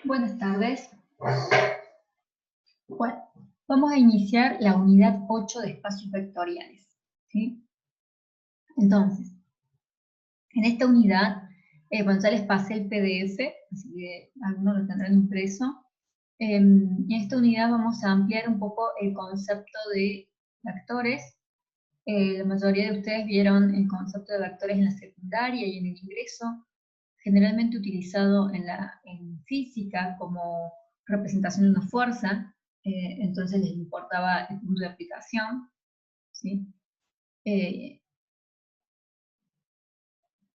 Buenas tardes. Bueno, vamos a iniciar la unidad 8 de espacios vectoriales, ¿sí? Entonces, en esta unidad, bueno, ya les pasé el PDF, así que algunos lo tendrán impreso. En esta unidad vamos a ampliar un poco el concepto de vectores. La mayoría de ustedes vieron el concepto de vectores en la secundaria y en el ingreso, generalmente utilizado en física como representación de una fuerza, entonces les importaba el punto de aplicación, ¿sí?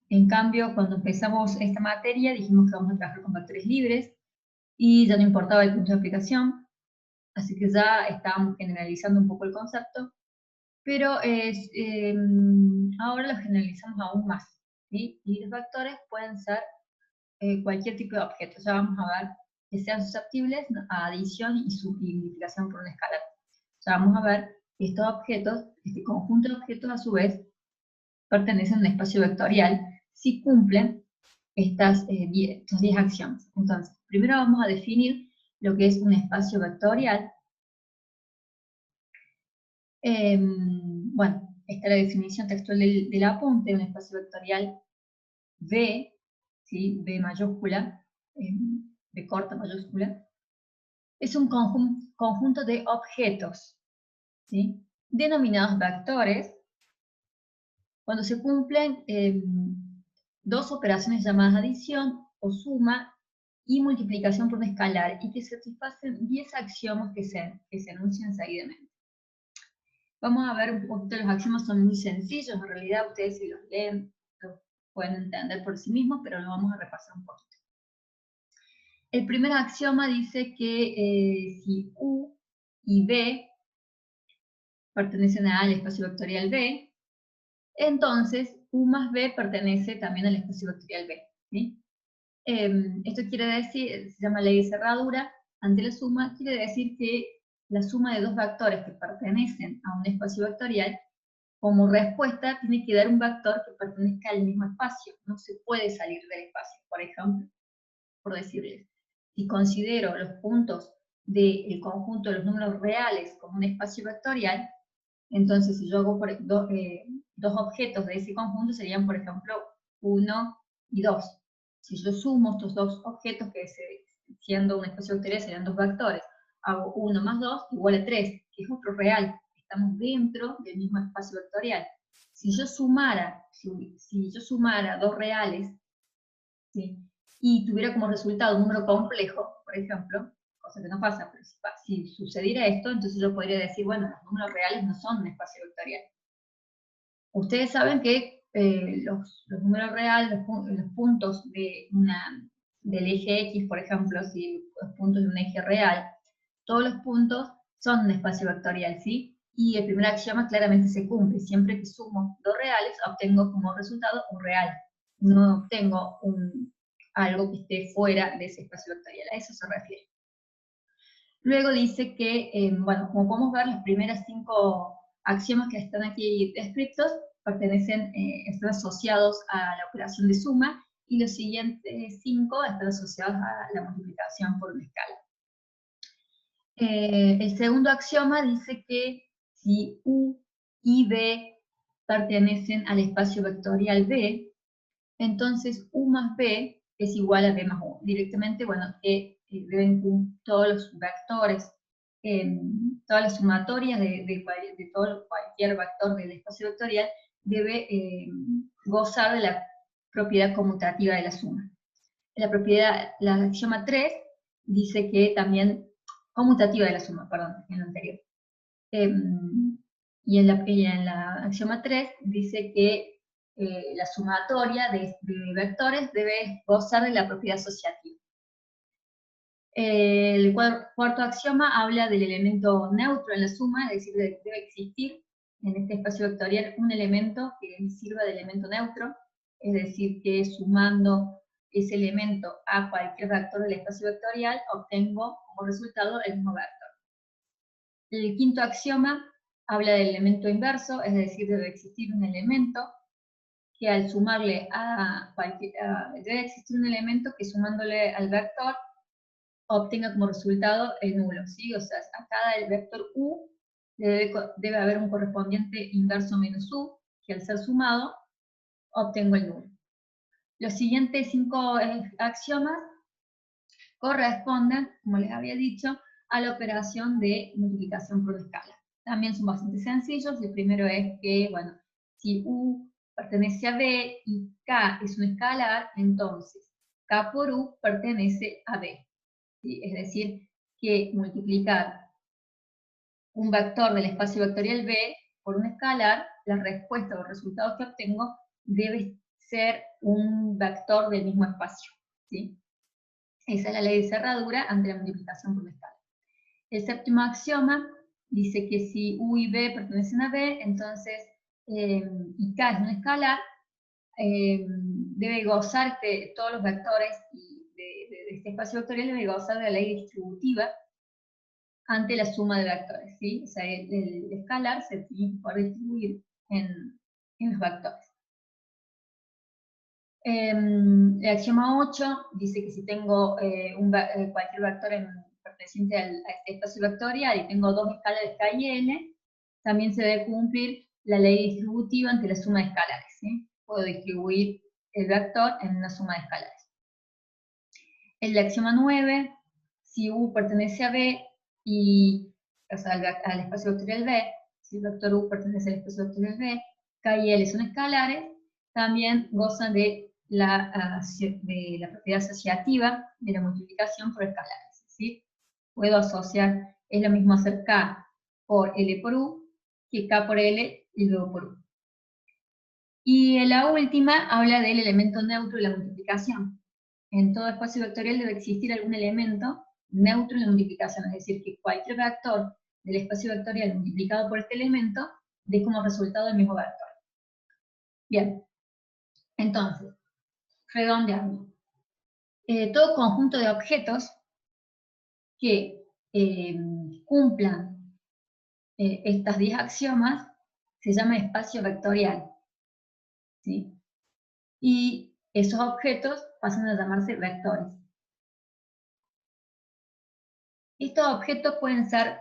En cambio, cuando empezamos esta materia, dijimos que vamos a trabajar con vectores libres y ya no importaba el punto de aplicación, así que ya estábamos generalizando un poco el concepto, pero ahora lo generalizamos aún más, ¿sí? Y los vectores pueden ser cualquier tipo de objeto. Ya vamos a ver que sean susceptibles a adición y multiplicación por un escalar. Ya vamos a ver que estos objetos, este conjunto de objetos a su vez, pertenecen a un espacio vectorial si cumplen estos 10 axiomas. Entonces, primero vamos a definir lo que es un espacio vectorial. Bueno, esta es la definición textual del apunte, un espacio vectorial V, ¿sí? V mayúscula, V corta mayúscula, es un conjunto de objetos, ¿sí? Denominados vectores cuando se cumplen dos operaciones llamadas adición o suma y multiplicación por un escalar y que satisfacen 10 axiomas que se enuncian seguidamente. Vamos a ver un poquito, los axiomas son muy sencillos, en realidad ustedes si los leen los pueden entender por sí mismos, pero lo vamos a repasar un poquito. El primer axioma dice que si U y B pertenecen al espacio vectorial B, entonces U más B pertenece también al espacio vectorial B, ¿sí? Esto quiere decir, se llama ley de cerradura, ante la suma, quiere decir que la suma de dos vectores que pertenecen a un espacio vectorial, como respuesta, tiene que dar un vector que pertenezca al mismo espacio, no se puede salir del espacio. Por ejemplo, por decirles, si considero los puntos del conjunto de los números reales como un espacio vectorial, entonces si yo hago dos objetos de ese conjunto serían, por ejemplo, 1 y 2. Si yo sumo estos dos objetos, que siendo un espacio vectorial serían dos vectores, hago 1 más 2 igual a 3, que es otro real. Estamos dentro del mismo espacio vectorial. Si yo sumara dos reales, ¿sí? Y tuviera como resultado un número complejo, por ejemplo, cosa que no pasa, pero si sucediera esto, entonces yo podría decir, bueno, los números reales no son un espacio vectorial. Ustedes saben que los números reales, los puntos del eje X, por ejemplo, si los puntos de un eje real, todos los puntos son un espacio vectorial, ¿sí? Y el primer axioma claramente se cumple. Siempre que sumo dos reales, obtengo como resultado un real. No obtengo algo que esté fuera de ese espacio vectorial. A eso se refiere. Luego dice que, bueno, como podemos ver, las primeras 5 axiomas que están aquí descritos están asociados a la operación de suma, y los siguientes 5 están asociados a la multiplicación por una escala. El segundo axioma dice que si U y B pertenecen al espacio vectorial B, entonces U más B es igual a B más U. Directamente, bueno, todos los vectores, todas las sumatorias de cualquier vector del espacio vectorial debe gozar de la propiedad conmutativa de la suma. La axioma 3 dice que también, conmutativa de la suma, perdón, en lo anterior. Y en la axioma 3 dice que la sumatoria de vectores debe gozar de la propiedad asociativa. El cuarto axioma habla del elemento neutro en la suma, es decir, debe existir en este espacio vectorial un elemento que sirva de elemento neutro, es decir, que sumando ese elemento a cualquier vector del espacio vectorial obtengo como resultado el mismo vector. El quinto axioma habla del elemento inverso, es decir, debe existir un elemento que al sumarle debe existir un elemento que sumándole al vector obtenga como resultado el nulo, ¿sí? O sea, a cada vector u debe haber un correspondiente inverso menos u, que al ser sumado, obtengo el nulo. Los siguientes 5 axiomas corresponden, como les había dicho, a la operación de multiplicación por escala. También son bastante sencillos. El primero es que, bueno, si u pertenece a b y k es un escalar, entonces k por u pertenece a b. ¿Sí? Es decir, que multiplicar un vector del espacio vectorial b por un escalar, la respuesta o el resultado que obtengo debe ser un vector del mismo espacio, ¿sí? Esa es la ley de cerradura ante la multiplicación por una escala. El séptimo axioma dice que si u y b pertenecen a b, entonces y k es un escalar, debe gozar de todos los vectores de este espacio vectorial, debe gozar de la ley distributiva ante la suma de vectores, ¿sí? O sea, el escalar se tiene que poder distribuir en los vectores. El axioma 8 dice que si tengo cualquier vector perteneciente a este espacio vectorial y tengo dos escalares k y n, también se debe cumplir la ley distributiva ante la suma de escalares, ¿sí? Puedo distribuir el vector en una suma de escalares. El axioma 9, si u pertenece a b y, o sea, al espacio vectorial b, si el vector u pertenece al espacio vectorial b, k y l son escalares, también gozan de la propiedad asociativa de la multiplicación por escalares, ¿sí? Puedo asociar, es lo mismo hacer k por l por u que k por l y luego por u. Y la última habla del elemento neutro de la multiplicación. En todo espacio vectorial debe existir algún elemento neutro en la multiplicación, es decir, que cualquier vector del espacio vectorial multiplicado por este elemento dé como resultado el mismo vector. Bien, entonces, redondeando. Todo conjunto de objetos que cumplan estas 10 axiomas se llama espacio vectorial, ¿sí? Y esos objetos pasan a llamarse vectores. Estos objetos pueden ser,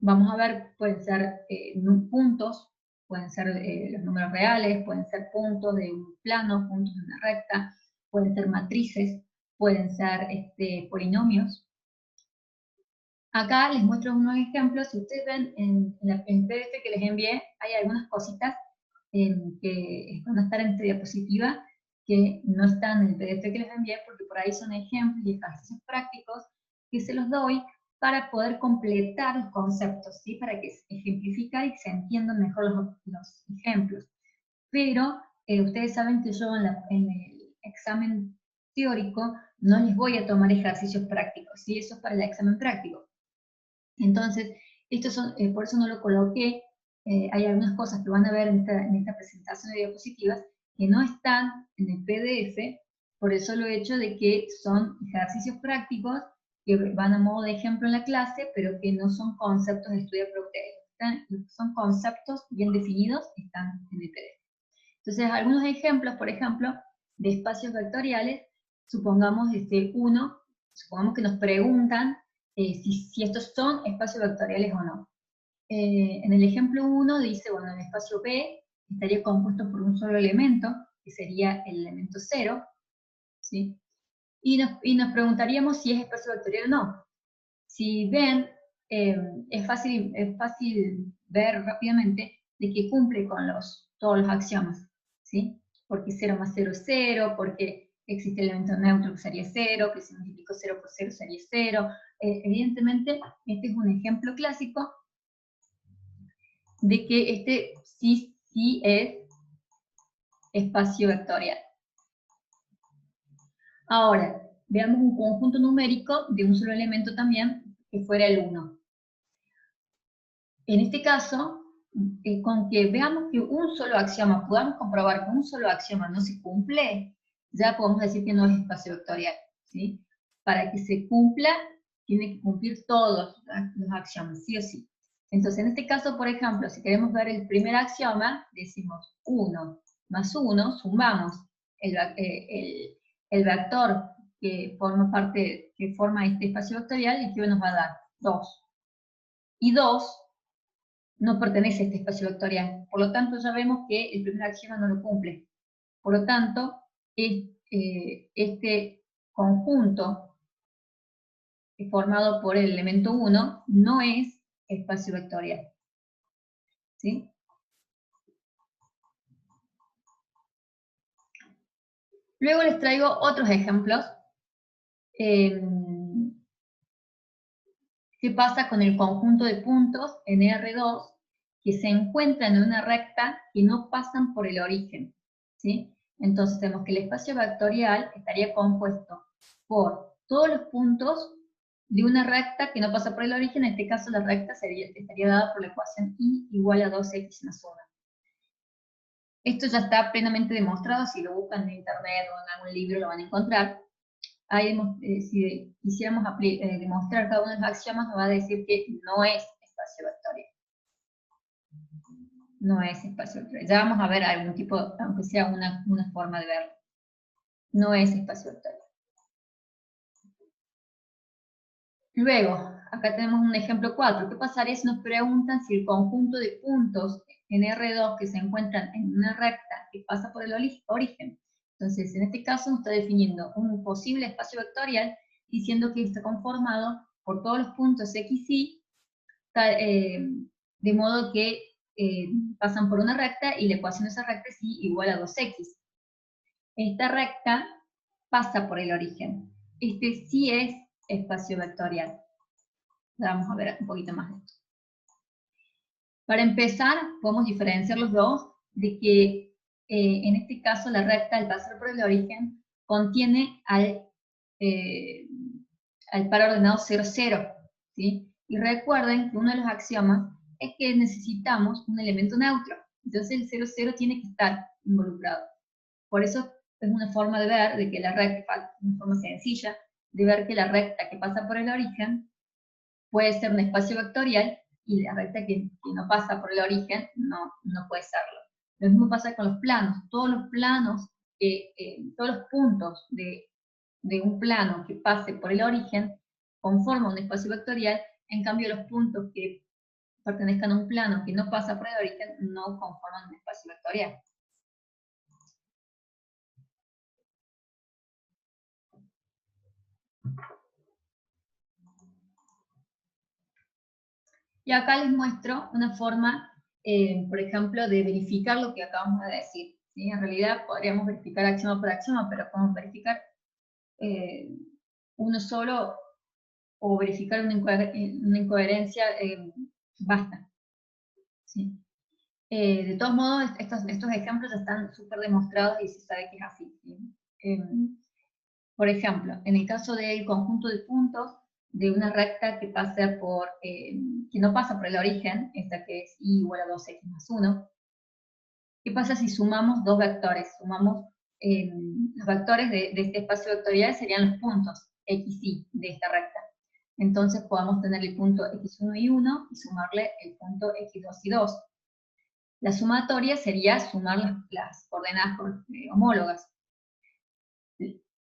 vamos a ver, pueden ser puntos, pueden ser los números reales, pueden ser puntos de un plano, puntos de una recta, pueden ser matrices, pueden ser polinomios. Acá les muestro unos ejemplos. Si ustedes ven en el PDF que les envié, hay algunas cositas que van a estar en esta diapositiva que no están en el PDF que les envié, porque por ahí son ejemplos y ejercicios prácticos que se los doy para poder completar los conceptos, ¿sí? Para que ejemplificar y se entiendan mejor los ejemplos. Pero ustedes saben que yo en el examen teórico no les voy a tomar ejercicios prácticos, ¿sí? Eso es para el examen práctico. Entonces, estos son, por eso no lo coloqué. Hay algunas cosas que van a ver en esta presentación de diapositivas que no están en el PDF, por el solo hecho de que son ejercicios prácticos que van a modo de ejemplo en la clase, pero que no son conceptos de estudio por ustedes. Son conceptos bien definidos que están en el PDF. Entonces, algunos ejemplos, por ejemplo, de espacios vectoriales, supongamos supongamos que nos preguntan si estos son espacios vectoriales o no. En el ejemplo 1 dice, bueno, el espacio P estaría compuesto por un solo elemento, que sería el elemento 0, ¿sí? Y nos preguntaríamos si es espacio vectorial o no. Si ven, es fácil ver rápidamente de que cumple con todos los axiomas, ¿sí? Porque 0 más 0 es 0, porque existe el elemento neutro que sería 0, que si multiplico 0 por 0 sería 0. Evidentemente, este es un ejemplo clásico de que este sí es espacio vectorial. Ahora, veamos un conjunto numérico de un solo elemento también, que fuera el 1. En este caso, con que veamos que un solo axioma, podamos comprobar que un solo axioma no se cumple, ya podemos decir que no es espacio vectorial, ¿sí? Para que se cumpla, tiene que cumplir todos los axiomas, sí o sí. Entonces, en este caso, por ejemplo, si queremos ver el primer axioma, decimos 1 más 1, sumamos el vector que forma este espacio vectorial, y que nos va a dar 2. Y 2 no pertenece a este espacio vectorial. Por lo tanto, ya vemos que el primer axioma no lo cumple. Por lo tanto, este conjunto formado por el elemento 1 no es espacio vectorial. ¿Sí? Luego les traigo otros ejemplos. ¿Qué pasa con el conjunto de puntos en R2 que se encuentran en una recta que no pasan por el origen? ¿Sí? Entonces tenemos que el espacio vectorial estaría compuesto por todos los puntos de una recta que no pasa por el origen. En este caso la recta estaría dada por la ecuación y igual a 2x más 1. Esto ya está plenamente demostrado. Si lo buscan en internet o en algún libro lo van a encontrar. Ahí, si quisiéramos demostrar cada uno de los axiomas, nos va a decir que no es espacio vectorial. No es espacio vectorial. Ya vamos a ver algún tipo, aunque sea una forma de verlo. No es espacio vectorial. Luego, acá tenemos un ejemplo 4. ¿Qué pasaría si nos preguntan si el conjunto de puntos en R2 que se encuentran en una recta que pasa por el origen? Entonces, en este caso nos está definiendo un posible espacio vectorial diciendo que está conformado por todos los puntos x, y, de modo que pasan por una recta y la ecuación de esa recta es y igual a 2x. Esta recta pasa por el origen. Este sí es espacio vectorial. Vamos a ver un poquito más de esto. Para empezar, podemos diferenciar los dos de que en este caso la recta al pasar por el origen contiene al par ordenado 0, 0. ¿Sí? Y recuerden que uno de los axiomas es que necesitamos un elemento neutro. Entonces el 0, 0 tiene que estar involucrado. Por eso es una forma de ver de que la recta, una forma sencilla de ver que la recta que pasa por el origen puede ser un espacio vectorial, y la recta que no pasa por el origen no puede serlo. Lo mismo pasa con los planos. Todos los planos, todos los puntos de un plano que pase por el origen conforman un espacio vectorial. En cambio, los puntos que pertenezcan a un plano que no pasa por el origen no conforman un espacio vectorial. Y acá les muestro una forma, por ejemplo, de verificar lo que acabamos de decir. ¿Sí? En realidad podríamos verificar axioma por axioma, pero podemos verificar uno solo o verificar una incoherencia, basta. ¿Sí? De todos modos, estos ejemplos están súper demostrados y se sabe que es así. ¿Sí? Por ejemplo, en el caso del conjunto de puntos de una recta que pasa por, que no pasa por el origen, esta que es y igual a 2x más 1, ¿qué pasa si sumamos dos vectores? Sumamos los vectores de este espacio vectorial serían los puntos x, y de esta recta. Entonces podamos tener el punto x1 y 1 y sumarle el punto x2 y 2. La sumatoria sería sumar las coordenadas homólogas.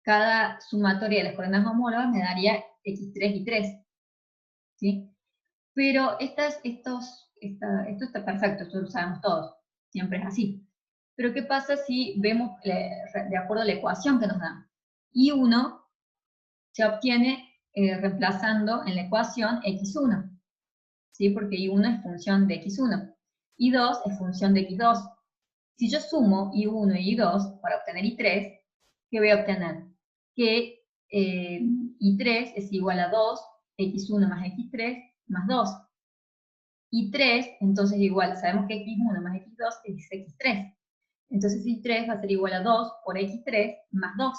Cada sumatoria de las coordenadas homólogas me daría x3 y 3. ¿Sí? Pero esto está perfecto, esto lo sabemos todos, siempre es así. Pero ¿qué pasa si vemos de acuerdo a la ecuación que nos da? Y1 se obtiene reemplazando en la ecuación x1, ¿sí? Porque y1 es función de x1, y2 es función de x2. Si yo sumo y1 y y2 para obtener y3, ¿qué voy a obtener? Que y3 es igual a 2, x1 más x3 más 2. Y3, entonces igual, sabemos que x1 más x2 es x3. Entonces y3 va a ser igual a 2 por x3 más 2.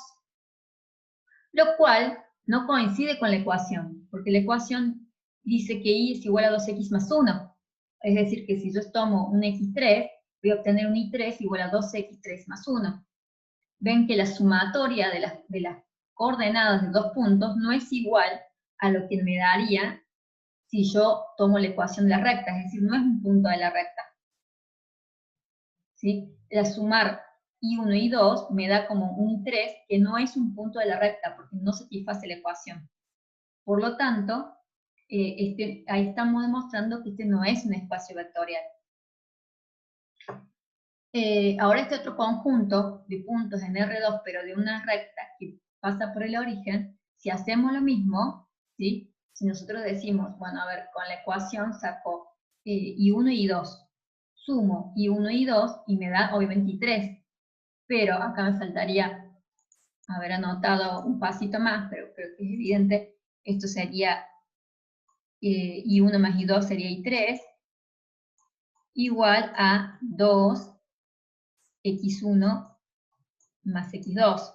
Lo cual no coincide con la ecuación, porque la ecuación dice que y es igual a 2x más 1. Es decir, que si yo tomo un x3, voy a obtener un y3 igual a 2x3 más 1. Ven que la sumatoria de las coordenadas de dos puntos no es igual a lo que me daría si yo tomo la ecuación de la recta, es decir, no es un punto de la recta. ¿Sí? La sumar I1 y 2 me da como un 3, que no es un punto de la recta, porque no satisface la ecuación. Por lo tanto, ahí estamos demostrando que este no es un espacio vectorial. Ahora este otro conjunto de puntos en R2, pero de una recta que pasa por el origen, si hacemos lo mismo, ¿sí? Si nosotros decimos, bueno, a ver, con la ecuación saco I1 y I2, sumo I1 y I2 y me da obviamente 3, pero acá me faltaría haber anotado un pasito más, pero creo que es evidente, esto sería I1 más I2 sería I3, igual a 2x1 más x2.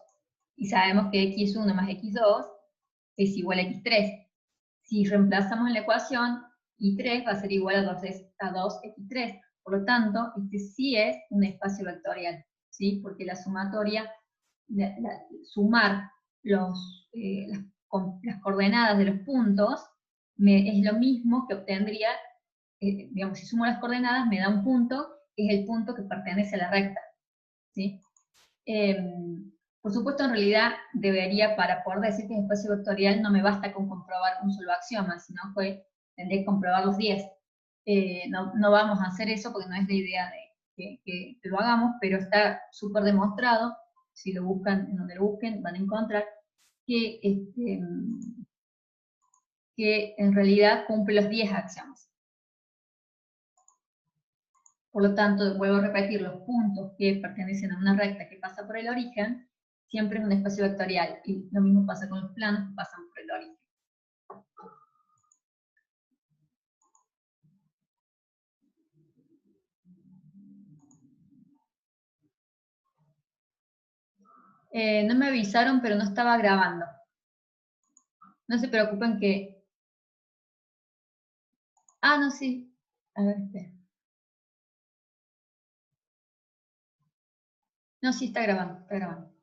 Y sabemos que x1 más x2 es igual a x3. Si reemplazamos en la ecuación, y3 va a ser igual a 2x3. Por lo tanto, este sí es un espacio vectorial, ¿sí? Porque la sumatoria, sumar las coordenadas de los puntos es lo mismo que obtendría, digamos, si sumo las coordenadas me da un punto, que es el punto que pertenece a la recta, ¿sí? Por supuesto, en realidad debería, para poder decir que es espacio vectorial, no me basta con comprobar un solo axioma, sino que tendré que comprobar los 10. No vamos a hacer eso porque no es la idea de que lo hagamos, pero está súper demostrado, si lo buscan en donde lo busquen, van a encontrar que, que en realidad cumple los 10 axiomas. Por lo tanto, vuelvo a repetir, los puntos que pertenecen a una recta que pasa por el origen, siempre es un espacio vectorial, y lo mismo pasa con los planos que pasan por el origen. No me avisaron, pero no estaba grabando. No se preocupen que... Ah, no, sí. A ver, espera. No, sí, está grabando, está grabando.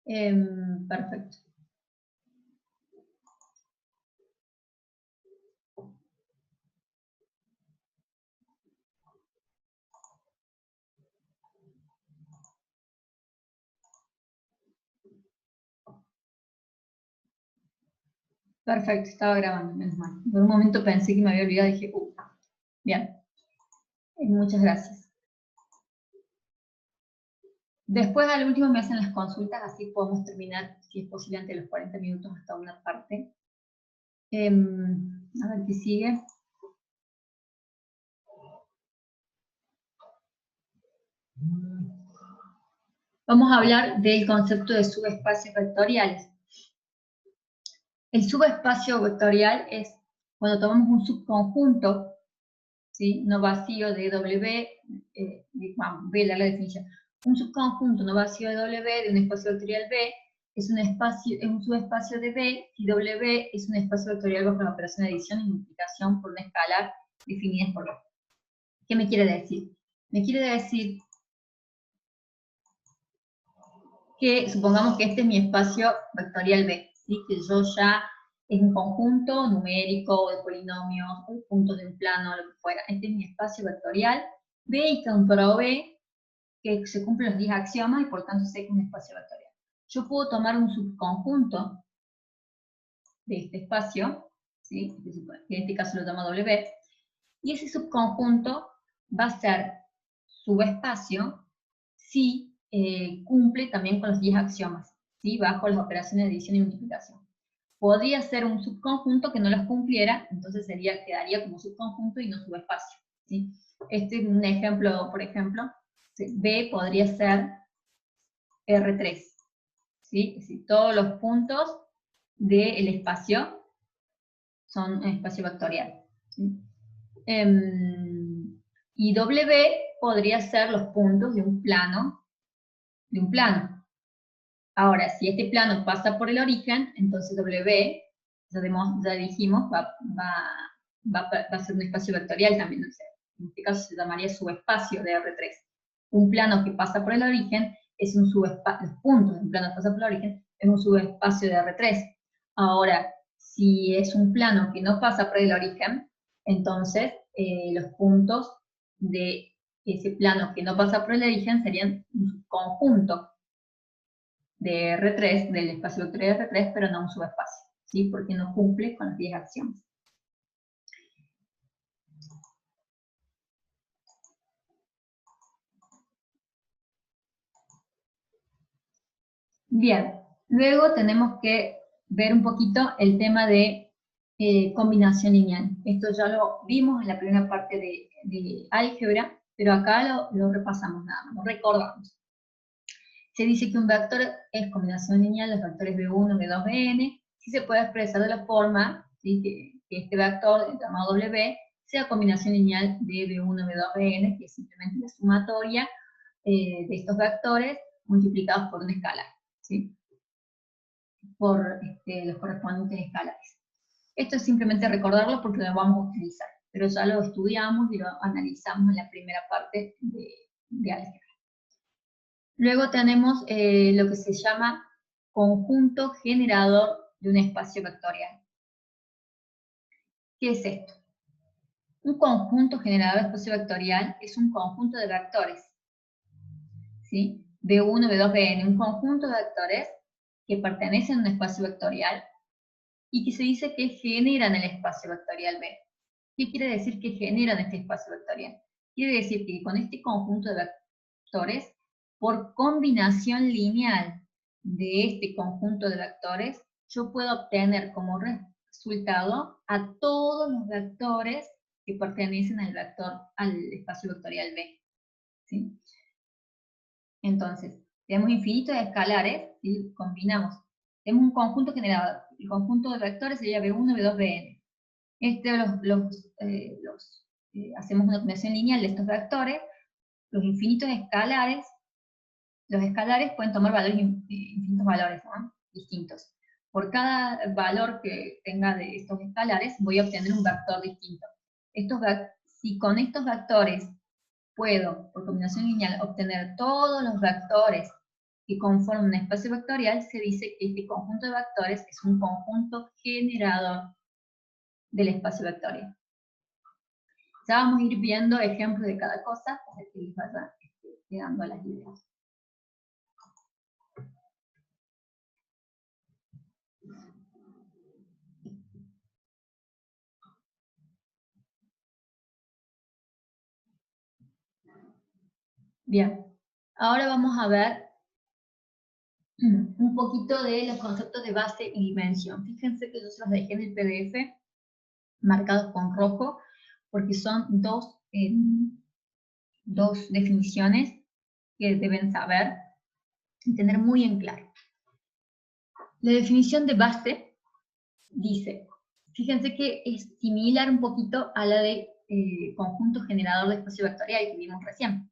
Perfecto. Perfecto, estaba grabando, menos mal. Por un momento pensé que me había olvidado y dije, bien. Muchas gracias. Después, al último, me hacen las consultas, así podemos terminar, si es posible, antes de los 40 minutos hasta una parte. A ver qué sigue. Vamos a hablar del concepto de subespacios vectoriales. El subespacio vectorial es cuando tomamos un subconjunto, ¿sí? No vacío de W, vamos, voy a leer la definición. Un subconjunto no vacío de W de un espacio vectorial B es un subespacio de B si W es un espacio vectorial bajo la operación de adición y multiplicación por una escalar definidas por B. ¿Qué me quiere decir? Me quiere decir que supongamos que este es mi espacio vectorial B, ¿sí? Que yo ya es un conjunto numérico de polinomios, puntos de un plano, lo que fuera. Este es mi espacio vectorial B y comprobé que se cumplen los 10 axiomas y por tanto sé que es un espacio vectorial. Yo puedo tomar un subconjunto de este espacio, ¿sí? Que en este caso lo llamo W, y ese subconjunto va a ser subespacio si cumple también con los 10 axiomas, ¿sí? Bajo las operaciones de adición y multiplicación. Podría ser un subconjunto que no las cumpliera, entonces quedaría como subconjunto y no subespacio, ¿sí? Este es un ejemplo, por ejemplo, B podría ser R3, ¿sí? Es decir, todos los puntos del espacio son un espacio vectorial, ¿sí? Y W podría ser los puntos de un plano, Ahora, si este plano pasa por el origen, entonces W, ya dijimos, va a ser un espacio vectorial también. O sea, en este caso se llamaría subespacio de R3. Un plano que pasa por el origen es un subespacio, los puntos de un plano que pasa por el origen es un subespacio de R3. Ahora, si es un plano que no pasa por el origen, entonces los puntos de ese plano que no pasa por el origen sería un conjunto de R3, del espacio vectorial R3, pero no un subespacio, ¿sí? Porque no cumple con las 10 acciones. Bien, luego tenemos que ver un poquito el tema de combinación lineal. Esto ya lo vimos en la primera parte de álgebra, pero acá lo repasamos nada más, lo recordamos. Se dice que un vector es combinación lineal de los vectores B1, B2, Bn, si se puede expresar de la forma, ¿sí? que este vector llamado W sea combinación lineal de B1, B2, Bn, que es simplemente la sumatoria de estos vectores multiplicados por un escalar, ¿sí? Por los correspondientes escalares. Esto es simplemente recordarlo porque lo vamos a utilizar, pero ya lo estudiamos y lo analizamos en la primera parte de álgebra. Luego tenemos lo que se llama conjunto generador de un espacio vectorial. ¿Qué es esto? Un conjunto generador de espacio vectorial es un conjunto de vectores, ¿sí? B1, B2, Bn, un conjunto de vectores que pertenecen a un espacio vectorial y que se dice que generan el espacio vectorial B. ¿Qué quiere decir que generan este espacio vectorial? Quiere decir que con este conjunto de vectores, por combinación lineal de este conjunto de vectores, yo puedo obtener como resultado a todos los vectores que pertenecen al espacio vectorial B, ¿sí? Entonces, tenemos infinitos escalares y combinamos. Tenemos un conjunto generado. El conjunto de vectores sería B1, B2, Bn. Hacemos una combinación lineal de estos vectores. Los infinitos escalares, los escalares pueden tomar infinitos valores, ¿no? Distintos. Por cada valor que tenga de estos escalares, voy a obtener un vector distinto. Si con estos vectores puedo, por combinación lineal, obtener todos los vectores que conforman un espacio vectorial, se dice que este conjunto de vectores es un conjunto generador del espacio vectorial. Ya vamos a ir viendo ejemplos de cada cosa para que les vaya quedando las ideas. Bien, ahora vamos a ver un poquito de los conceptos de base y dimensión. Fíjense que yo se los dejé en el PDF marcados con rojo porque son dos definiciones que deben saber y tener muy en claro. La definición de base dice, fíjense que es similar un poquito a la de conjunto generador de espacio vectorial que vimos recién.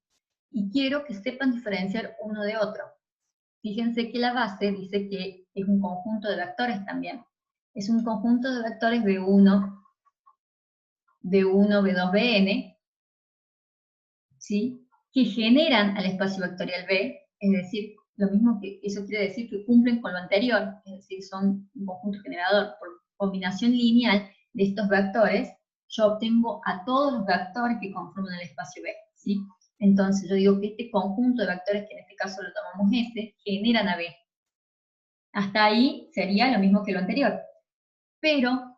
Y quiero que sepan diferenciar uno de otro. Fíjense que la base dice que es un conjunto de vectores también. Es un conjunto de vectores B1, B2, Bn, ¿sí? Que generan al espacio vectorial B, es decir, lo mismo que eso quiere decir que cumplen con lo anterior, es decir, son un conjunto generador. Por combinación lineal de estos vectores, yo obtengo a todos los vectores que conforman el espacio B, ¿sí? Entonces yo digo que este conjunto de vectores, que en este caso lo tomamos S, generan a B. Hasta ahí sería lo mismo que lo anterior. Pero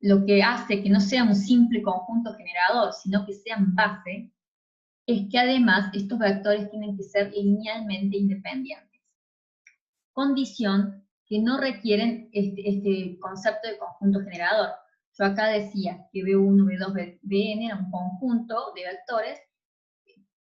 lo que hace que no sea un simple conjunto generador, sino que sean base, es que además estos vectores tienen que ser linealmente independientes. Condición que no requieren este concepto de conjunto generador. Yo acá decía que B1, B2, Bn era un conjunto de vectores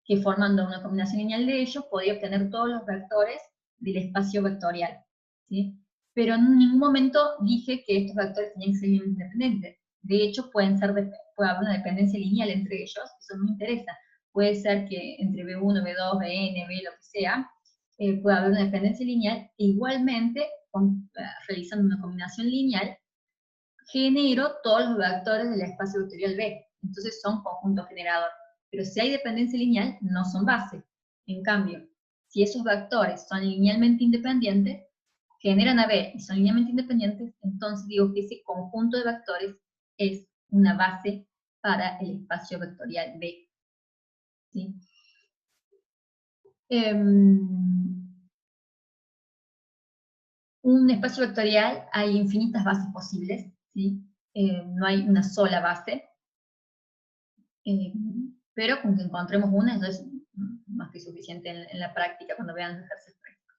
que formando una combinación lineal de ellos podía obtener todos los vectores del espacio vectorial, ¿sí? Pero en ningún momento dije que estos vectores tenían que ser linealmente independientes. De hecho, puede haber una dependencia lineal entre ellos, eso no me interesa. Puede ser que entre B1, B2, Bn, B, lo que sea, puede haber una dependencia lineal, e igualmente, realizando una combinación lineal, genero todos los vectores del espacio vectorial B. Entonces son conjuntos generadores. Pero si hay dependencia lineal, no son base. En cambio, si esos vectores son linealmente independientes, generan a B y son linealmente independientes, entonces digo que ese conjunto de vectores es una base para el espacio vectorial B. ¿sí? Un espacio vectorial hay infinitas bases posibles, ¿sí? No hay una sola base, pero con que encontremos una, eso es más que suficiente en la práctica cuando vean los ejercicios prácticos.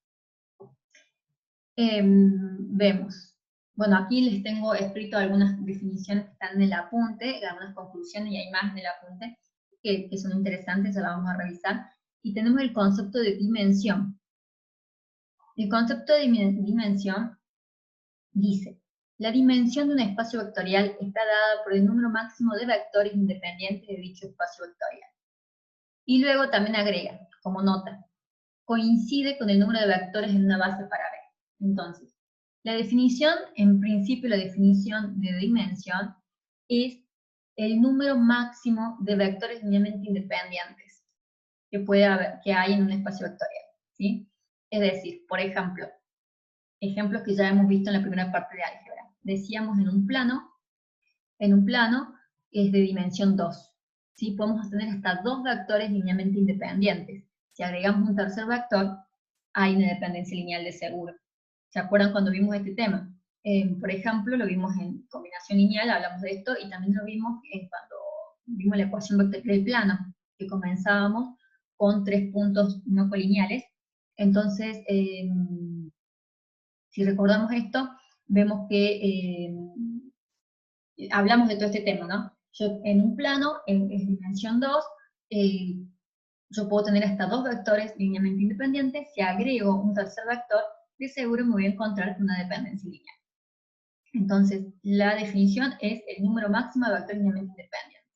Vemos. Bueno, aquí les tengo escrito algunas definiciones que están en el apunte, algunas conclusiones, y hay más en el apunte que son interesantes, ya las vamos a revisar. Y tenemos el concepto de dimensión. El concepto de dimensión dice: la dimensión de un espacio vectorial está dada por el número máximo de vectores independientes de dicho espacio vectorial. Y luego también agrega, como nota, coincide con el número de vectores en una base para B. Entonces, la definición, en principio la definición de dimensión, es el número máximo de vectores linealmente independientes que hay en un espacio vectorial, ¿sí? Es decir, por ejemplo, ejemplos que ya hemos visto en la primera parte de álgebra. Decíamos en un plano es de dimensión 2, ¿sí? Podemos tener hasta 2 vectores linealmente independientes. Si agregamos un tercer vector, hay una dependencia lineal de seguro. ¿Se acuerdan cuando vimos este tema? Por ejemplo, lo vimos en combinación lineal, hablamos de esto, y también lo vimos cuando vimos la ecuación vectorial del plano, que comenzábamos con 3 puntos no colineales. Entonces, si recordamos esto, vemos que hablamos de todo este tema, ¿no? Yo en un plano, en dimensión 2, yo puedo tener hasta 2 vectores linealmente independientes. Si agrego un tercer vector, de seguro me voy a encontrar con una dependencia lineal. Entonces, la definición es el número máximo de vectores linealmente independientes.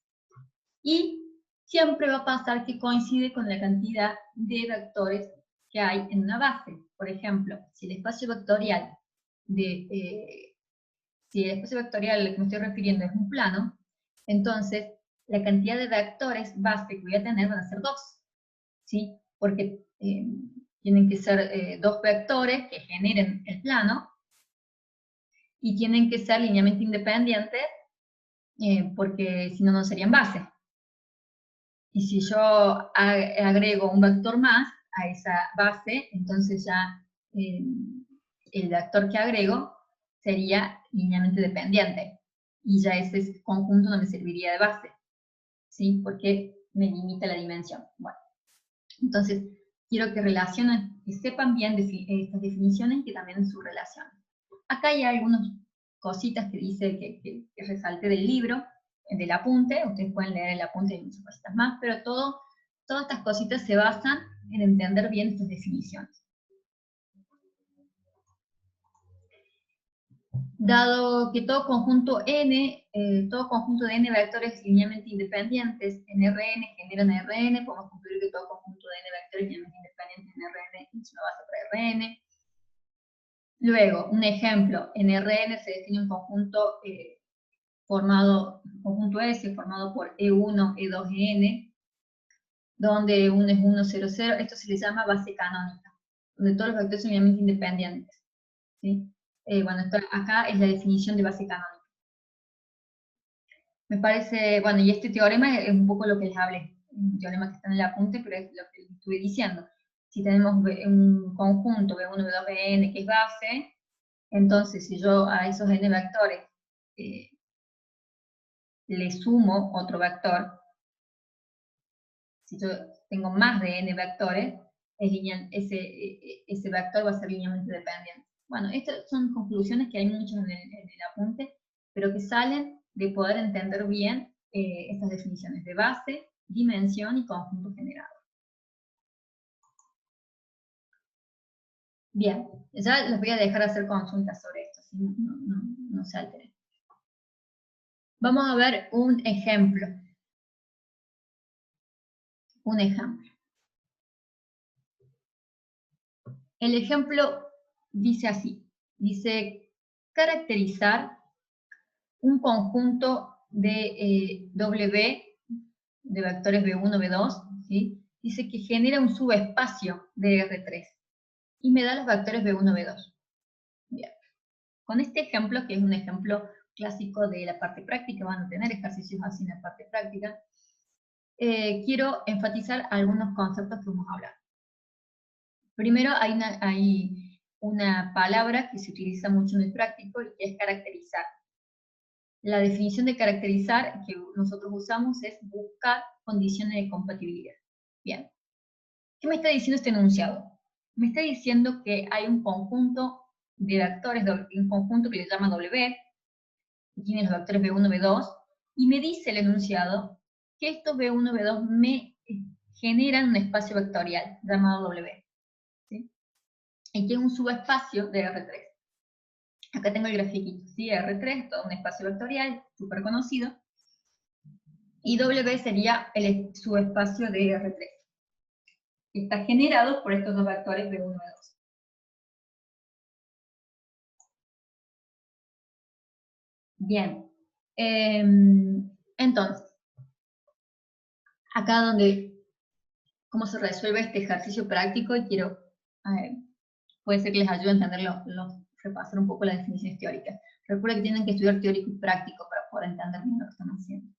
Y siempre va a pasar que coincide con la cantidad de vectores que hay en una base. Por ejemplo, si el espacio vectorial al que me estoy refiriendo es un plano, entonces la cantidad de vectores base que voy a tener van a ser 2, ¿sí? Porque tienen que ser 2 vectores que generen el plano, y tienen que ser linealmente independientes, porque si no, no serían base. Y si yo agrego un vector más a esa base, entonces ya el vector que agrego sería linealmente dependiente, y ya ese conjunto no me serviría de base, ¿sí? Porque me limita la dimensión. Bueno, entonces quiero que relacionen, que sepan bien estas definiciones y que también su relación. Acá hay algunas cositas que dice que resalte del libro, del apunte. Ustedes pueden leer el apunte y muchas cositas más, pero todas estas cositas se basan en entender bien estas definiciones. Dado que todo conjunto de n vectores linealmente independientes en Rn generan Rn, podemos concluir que todo conjunto de n vectores linealmente independientes en Rn es una base para Rn. Luego, un ejemplo, en Rn se define un conjunto conjunto S formado por E1, E2, En, donde E1 es 1, 0, 0. Esto se le llama base canónica, donde todos los vectores son linealmente independientes, ¿sí? Bueno, acá es la definición de base canónica. Me parece, bueno, y este teorema es un poco lo que les hablé, un teorema que está en el apunte, pero es lo que les estuve diciendo. Si tenemos un conjunto B1, B2, Bn que es base, entonces si yo a esos n vectores le sumo otro vector, si yo tengo más de n vectores, ese vector va a ser linealmente dependiente. Bueno, estas son conclusiones que hay muchas en el apunte, pero que salen de poder entender bien estas definiciones de base, dimensión y conjunto generado. Bien, ya les voy a dejar hacer consultas sobre esto, así no se alteren. Vamos a ver un ejemplo. Un ejemplo. El ejemplo dice así, dice caracterizar un conjunto de W, de vectores B1, B2, ¿sí? Dice que genera un subespacio de R3, y me da los vectores B1, B2. Bien. Con este ejemplo, que es un ejemplo clásico de la parte práctica, van a tener ejercicios así en la parte práctica, quiero enfatizar algunos conceptos que vamos a hablar. Primero, hay una palabra que se utiliza mucho en el práctico y que es caracterizar. La definición de caracterizar que nosotros usamos es buscar condiciones de compatibilidad. Bien. ¿Qué me está diciendo este enunciado? Me está diciendo que hay un conjunto de vectores, un conjunto que le llama W, que tiene los vectores B1, B2, y me dice el enunciado que estos B1, B2 me generan un espacio vectorial llamado W, ¿sí? Y que es un subespacio de R3. Acá tengo el grafiquito, ¿sí? R3, todo un espacio vectorial, súper conocido, y W sería el subespacio de R3. Está generado por estos dos vectores B1, B2. Bien. Entonces, acá donde, cómo se resuelve este ejercicio práctico, y quiero, puede ser que les ayude a entenderlo, repasar un poco las definiciones teóricas. Recuerden que tienen que estudiar teórico y práctico para poder entender bien lo que están haciendo.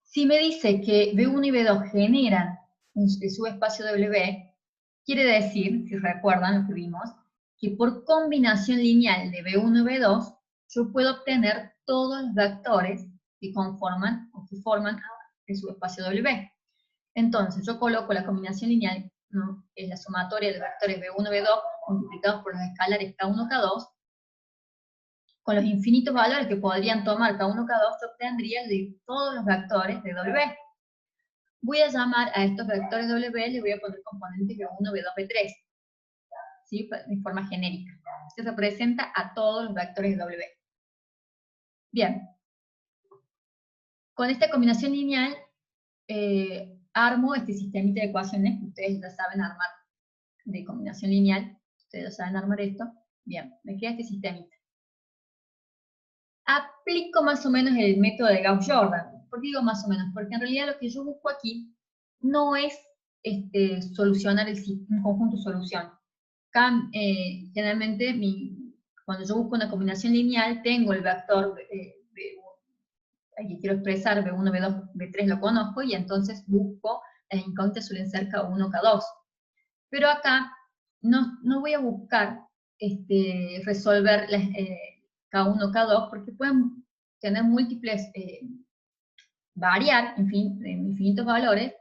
Si me dice que B1 y B2 generan un subespacio W, quiere decir, si recuerdan lo que vimos, que por combinación lineal de B1 y B2, yo puedo obtener todos los vectores que conforman o que forman el subespacio W. Entonces, yo coloco la combinación lineal, ¿no? Es la sumatoria de los vectores B1 y B2 multiplicados por los escalares K1, K2, con los infinitos valores que podrían tomar K1, K2, yo obtendría de todos los vectores de W. Voy a llamar a estos vectores W, le voy a poner componentes B1, B2, B3, ¿sí? De forma genérica. Se representa a todos los vectores W. Bien. Con esta combinación lineal, armo este sistemita de ecuaciones que ustedes ya saben armar de combinación lineal. Ustedes ya saben armar esto. Bien, me queda este sistemita. Aplico más o menos el método de Gauss-Jordan. ¿Por qué digo más o menos? Porque en realidad lo que yo busco aquí no es solucionar un conjunto de solución. Generalmente, cuando yo busco una combinación lineal, tengo el vector que quiero expresar, B1, B2, B3 lo conozco, y entonces busco, las incógnitas suelen ser K1, K2. Pero acá no voy a buscar resolver las K1, K2, porque pueden tener múltiples, variar, en fin, en infinitos valores,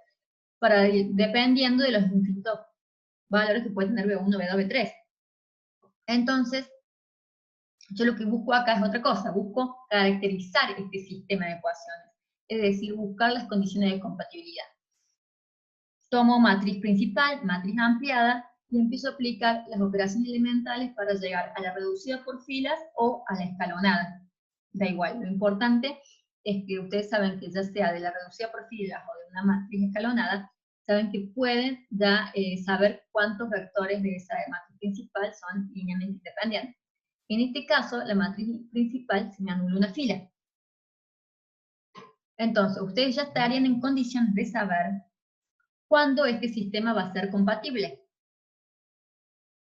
dependiendo de los infinitos valores que puede tener B1, B2, B3. Entonces, yo lo que busco acá es otra cosa, busco caracterizar este sistema de ecuaciones, es decir, buscar las condiciones de compatibilidad. Tomo matriz principal, matriz ampliada, y empiezo a aplicar las operaciones elementales para llegar a la reducida por filas o a la escalonada. Da igual, lo importante es que ustedes saben que ya sea de la reducida por filas o de una matriz escalonada, saben que pueden ya saber cuántos vectores de esa matriz principal son linealmente independientes. En este caso, la matriz principal se me anula una fila. Entonces, ustedes ya estarían en condiciones de saber cuándo este sistema va a ser compatible.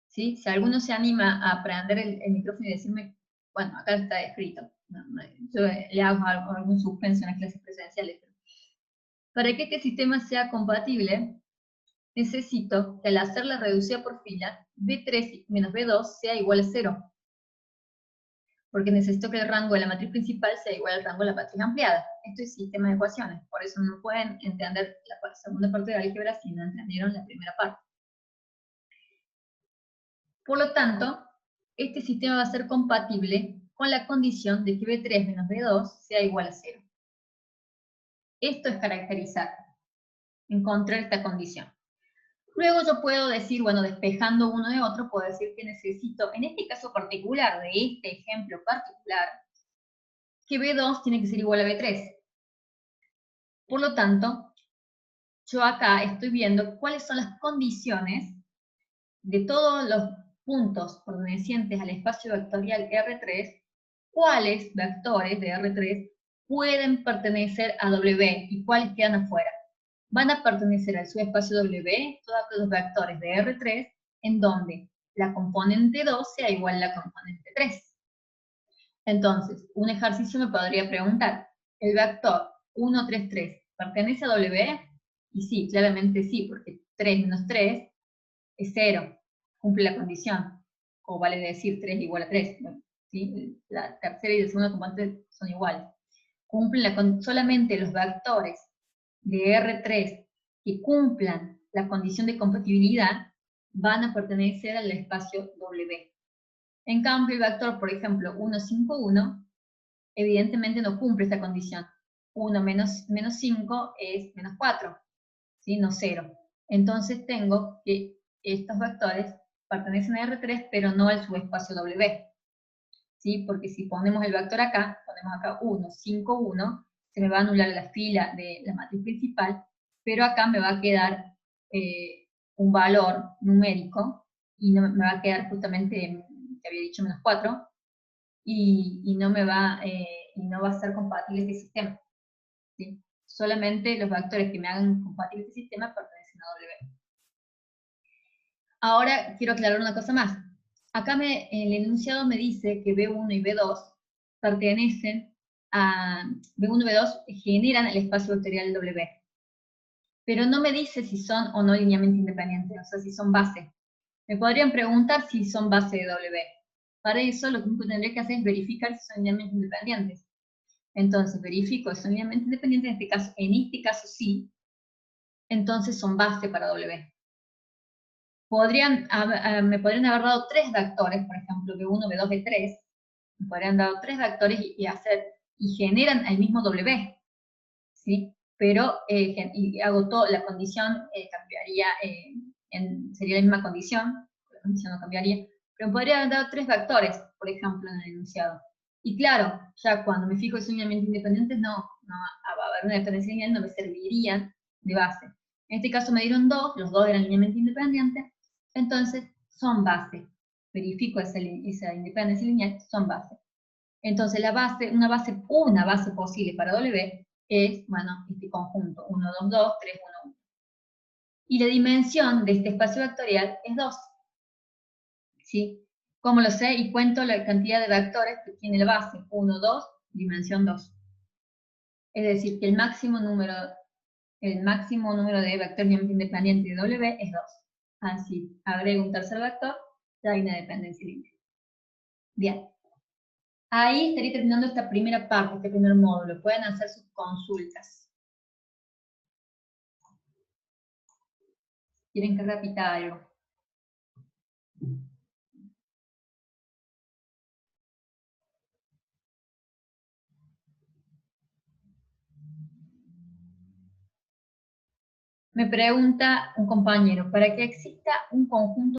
¿Sí? Si alguno se anima a prender el micrófono y decirme, bueno, acá está escrito, yo le hago algún suspenso en las clases presenciales. Para que este sistema sea compatible, necesito que al hacer la reducida por fila, B3 menos B2 sea igual a 0. Porque necesito que el rango de la matriz principal sea igual al rango de la matriz ampliada. Esto es sistema de ecuaciones, por eso no pueden entender la segunda parte de álgebra si no entendieron la primera parte. Por lo tanto, este sistema va a ser compatible con la condición de que B3 menos B2 sea igual a 0. Esto es caracterizar, encontrar esta condición. Luego yo puedo decir, bueno, despejando uno de otro, puedo decir que necesito, en este caso particular, de este ejemplo particular, que B2 tiene que ser igual a B3. Por lo tanto, yo acá estoy viendo cuáles son las condiciones de todos los puntos pertenecientes al espacio vectorial R3, cuáles vectores de R3 pueden pertenecer a W y cuáles quedan afuera. Van a pertenecer al subespacio W todos los vectores de R3 en donde la componente 2 sea igual a la componente 3. Entonces, un ejercicio me podría preguntar, el vector 1, 3, 3 ¿Pertenece a W? Y sí, claramente sí, porque 3 menos 3 es 0, cumple la condición, o vale decir 3 igual a 3, ¿sí? La tercera y la segunda componente son iguales. Cumplen solamente los vectores de R3 que cumplan la condición de compatibilidad van a pertenecer al espacio W. En cambio, el vector, por ejemplo, 1, 5, 1, evidentemente no cumple esta condición. 1 menos 5 es menos 4, ¿sí? No 0. Entonces tengo que estos vectores pertenecen a R3, pero no al subespacio W. ¿Sí? Porque si ponemos el vector acá, ponemos acá 1, 5, 1, se me va a anular la fila de la matriz principal, pero acá me va a quedar un valor numérico, y no, me va a quedar justamente, que había dicho, menos 4, y no va a ser compatible este sistema. ¿Sí? Solamente los vectores que me hagan compatible este sistema pertenecen a W. Ahora quiero aclarar una cosa más. Acá el enunciado me dice que B1 y B2 pertenecen a... B1 y B2 generan el espacio vectorial W. Pero no me dice si son o no linealmente independientes, o sea, si son base. Me podrían preguntar si son base de W. Para eso lo que tendría que hacer es verificar si son linealmente independientes. Entonces verifico si son linealmente independientes, en este caso sí, entonces son base para W. Me podrían haber dado 3 vectores, por ejemplo, B1, B2, B3, me podrían dar 3 vectores y generan el mismo W, ¿sí? Pero y hago todo, la condición cambiaría, sería la misma condición, la condición no cambiaría, pero me podrían haber dado 3 vectores, por ejemplo, en el enunciado. Y claro, ya cuando me fijo que son linealmente independientes, no va a haber una dependencia lineal, no me servirían de base. En este caso me dieron 2, los 2 eran linealmente independientes, entonces son base. Verifico esa independencia lineal, son base. Entonces una base posible para W es, bueno, este conjunto, 1, 2, 2, 3, 1, 1. Y la dimensión de este espacio vectorial es 2. ¿Sí? ¿Cómo lo sé? Y cuento la cantidad de vectores que tiene la base, 1, 2, dimensión 2. Es decir, que el máximo número de vectores independientes de W es 2. Así, agrego un tercer vector, ya hay una dependencia lineal. Bien. Ahí estaría terminando esta primera parte, este primer módulo. Pueden hacer sus consultas. ¿Quieren que repita algo? Me pregunta un compañero, para que exista un conjunto